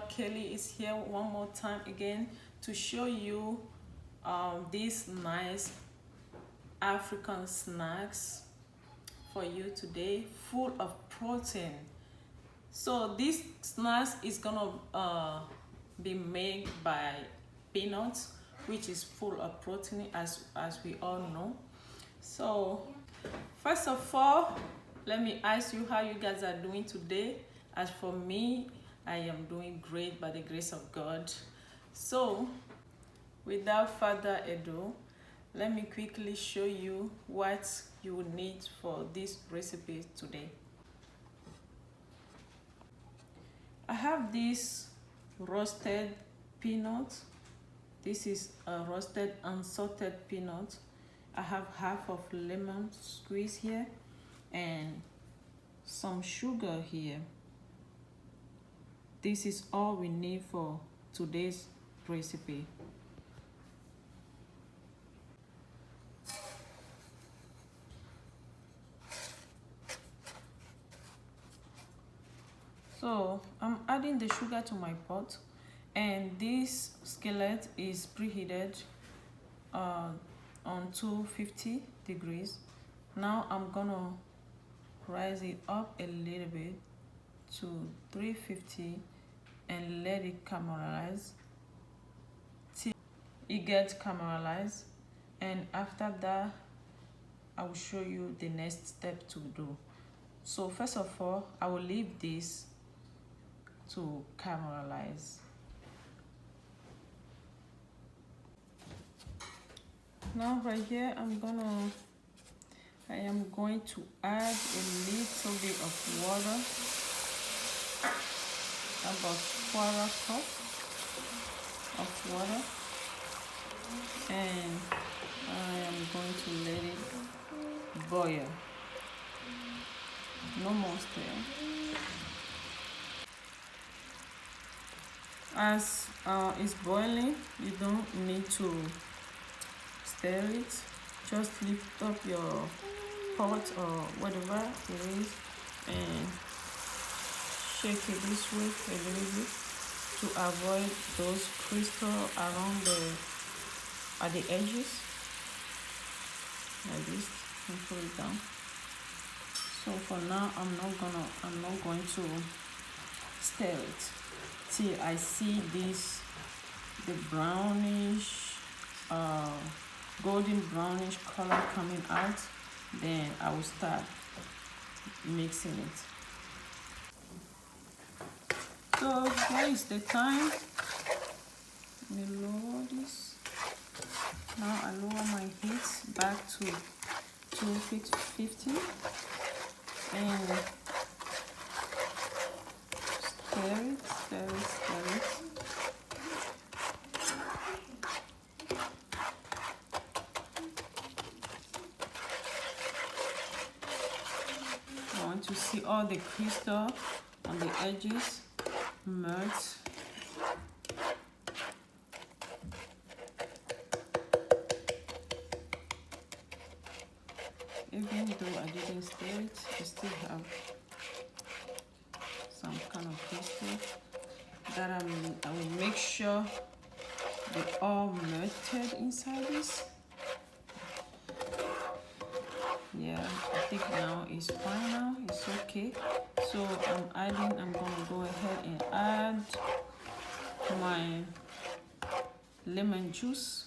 Kelly is here one more time again to show you these nice African snacks for you today, full of protein. So this snacks is gonna be made by peanuts, which is full of protein, as we all know. So first of all, let me ask you how you guys are doing today. As for me, I am doing great by the grace of God. So without further ado, let me quickly show you what you will need for this recipe today. I have this roasted peanut. This is a roasted unsalted peanut. I have half of lemon squeeze here and some sugar here. This is all we need for today's recipe. So I'm adding the sugar to my pot, and this skillet is preheated on 250 degrees. Now I'm gonna rise it up a little bit to 350 and let it caramelize till it gets caramelized, and after that I will show you the next step to do. So first of all, I will leave this to caramelize. Now right here I am going to add a little bit of water, about 1/4 cup of water, and I am going to let it boil. No more stir. As it's boiling, you don't need to stir it. Just lift up your pot or whatever it is and shake it this way a little bit to avoid those crystals around at the edges, like this, and put it down. So for now, I'm not going to stir it till I see the brownish, golden brownish color coming out. Then I will start mixing it. So here is the time. Let me lower this. Now I lower my heat back to 250 and stir it. I want to see all the crystal on the edges merge. Even though I didn't stir it, I still have some kind of crystal that I will make sure they all melted inside this. Yeah, I think now it's fine now, it's okay. So I'm gonna go ahead and add my lemon juice.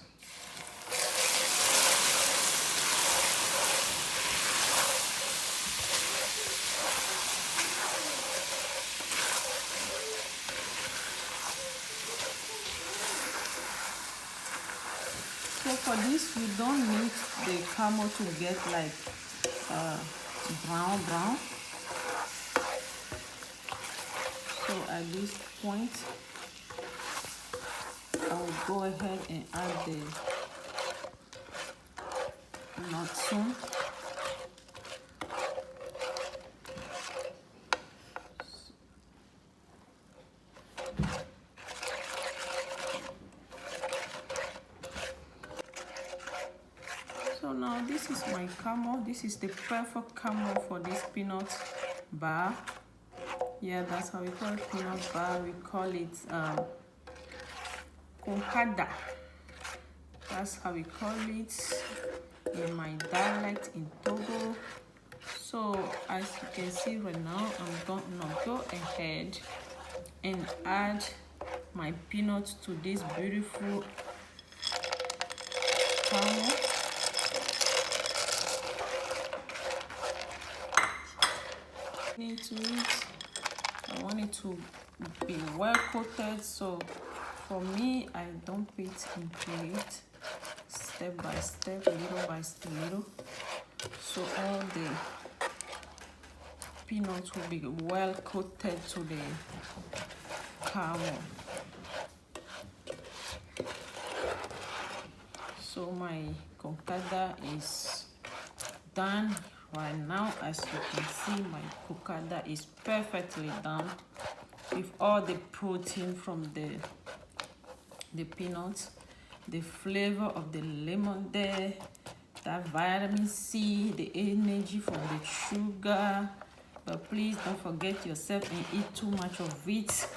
So for this, you don't need the caramel to get like brown. So at this point, I will go ahead and add the nuts soon. So now this is my caramel. This is the perfect caramel for this peanut bar. Yeah, that's how we call it, peanut bar. We call it KONKADA. That's how we call it in my dialect in Togo. So as you can see right now, I'm gonna go ahead and add my peanuts to this beautiful caramel. Into it, I want it to be well coated, so for me, I dump it into it step by step, little by little, so all the peanuts will be well coated to the caramel. So my KONKADA is done right now. As you can see, my KONKADA is perfectly done with all the protein from the peanuts, the flavor of the lemon there, that vitamin C, the energy from the sugar. But please don't forget yourself and eat too much of it.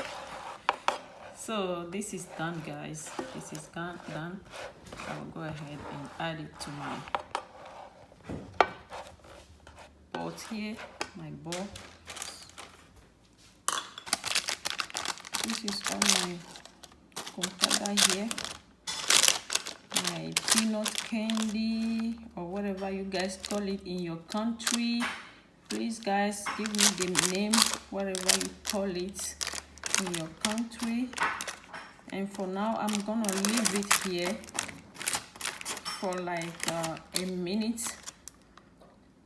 So this is done, guys. This is done. I will go ahead and add it to my pot here, my bowl. This is all my KONKADA here, my peanut candy, or whatever you guys call it in your country. Please, guys, give me the name, whatever you call it in your country. And for now, I'm gonna leave it here for like a minute.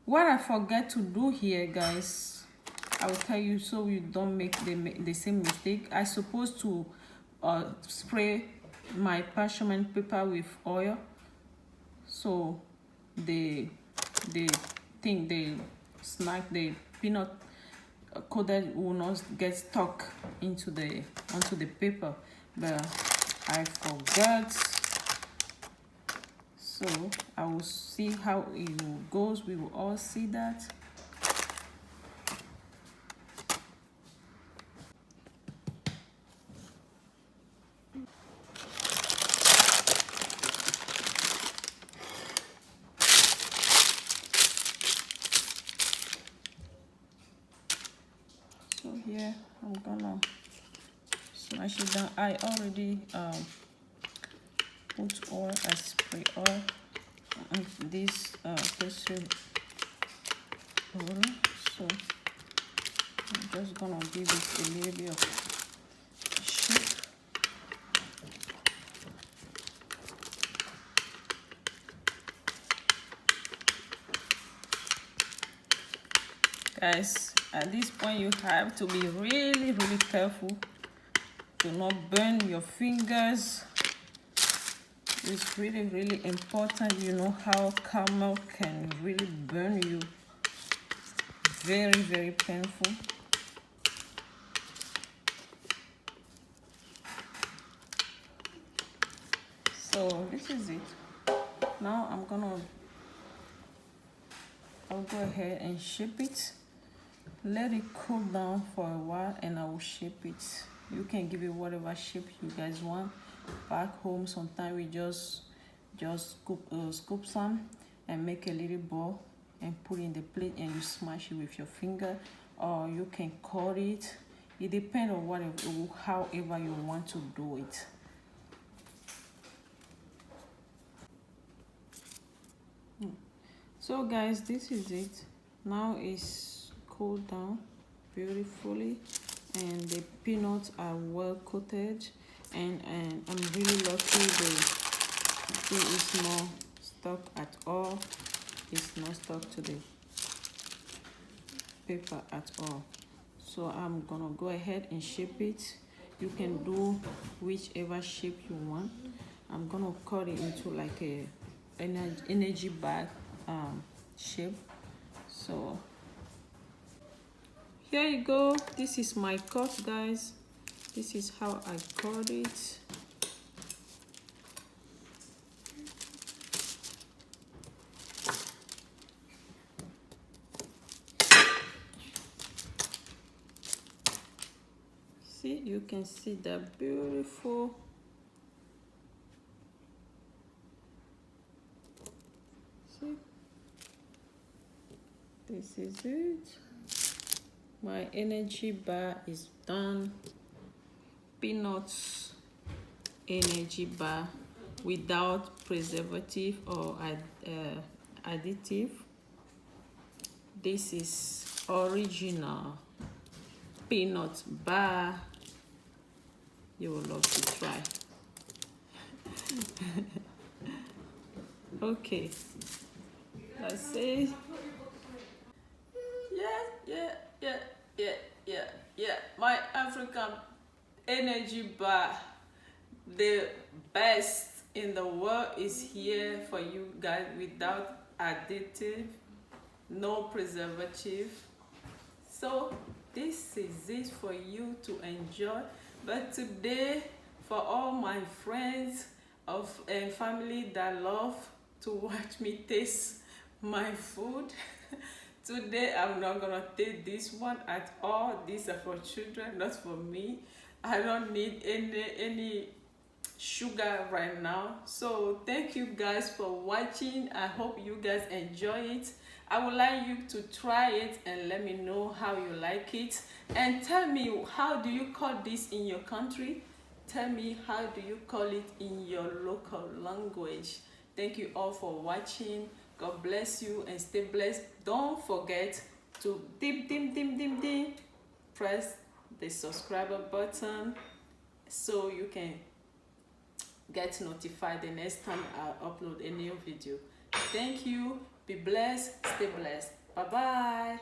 What I forget to do here, guys, I will tell you so you don't make the same mistake. I supposed to spray my parchment paper with oil, so the snack, the peanut coated will not get stuck onto the paper, but I forgot. So I will see how it goes. We will all see that. So here I'm gonna smash it down. I already put oil, I spray oil on this pastry roller. So I'm just gonna give it a little bit of shape. Guys, at this point you have to be really careful to not burn your fingers. It's really important. You know how caramel can really burn you. Very painful. So this is it. Now I'll go ahead and shape it. Let it cool down for a while and I will shape it. You can give it whatever shape you guys want. Back home, sometimes we just scoop some and make a little ball and put it in the plate and you smash it with your finger, or you can cut it. It depends on however you want to do it. So guys, this is it. Now it's cooled down beautifully and the peanuts are well coated, and I'm really lucky the thing is not stuck at all. It's not stuck to the paper at all. So I'm gonna go ahead and shape it. You can do whichever shape you want. I'm gonna cut it into like a energy bag shape. So here you go. This is my cut, guys. This is how I cut it. you can see the beautiful. See, this is it. My energy bar is done. Peanuts energy bar without preservative or additive. This is original peanut bar. You will love to try. Okay, that's it. Yeah. My African energy bar, the best in the world, is here for you guys without additive, no preservative. So this is it for you to enjoy. But today, for all my friends and family that love to watch me taste my food, today I'm not gonna take this one at all. These are for children, not for me. I don't need any sugar right now. So thank you guys for watching. I hope you guys enjoy it. I would like you to try it and let me know how you like it, and tell me, how do you call this in your country? Tell me, how do you call it in your local language? Thank you all for watching. God bless you and stay blessed. Don't forget to press the subscriber button so you can get notified the next time I upload a new video. Thank you. Be blessed. Stay blessed. Bye bye.